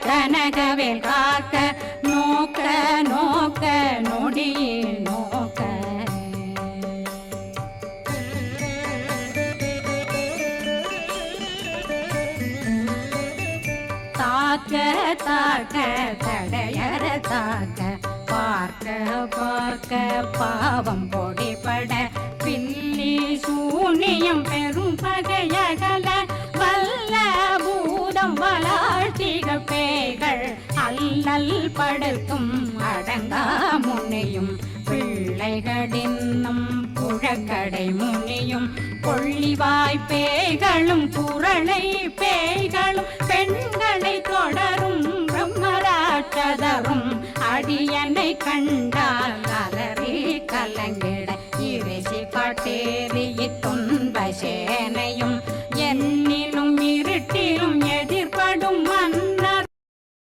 கனகவேல் காக்க நோக்க நோக்க நொடியே நோக்க தாக்க தாக்க தடையற தாக்க பார்க்க பார்க்க பாவம் பொடிபட பில்லி சூனியம் பெரும் பகையகல வல்ல பூதம் வளாழ்த்திகள் பேய்கள் அல்லல் படுத்தும் அடங்கா முனியும் பிள்ளைகளின்னும் புழக்கடை முனியும் கொள்ளிவாய் பேய்களும் குரளை பேய்களும் பெண்களை தொட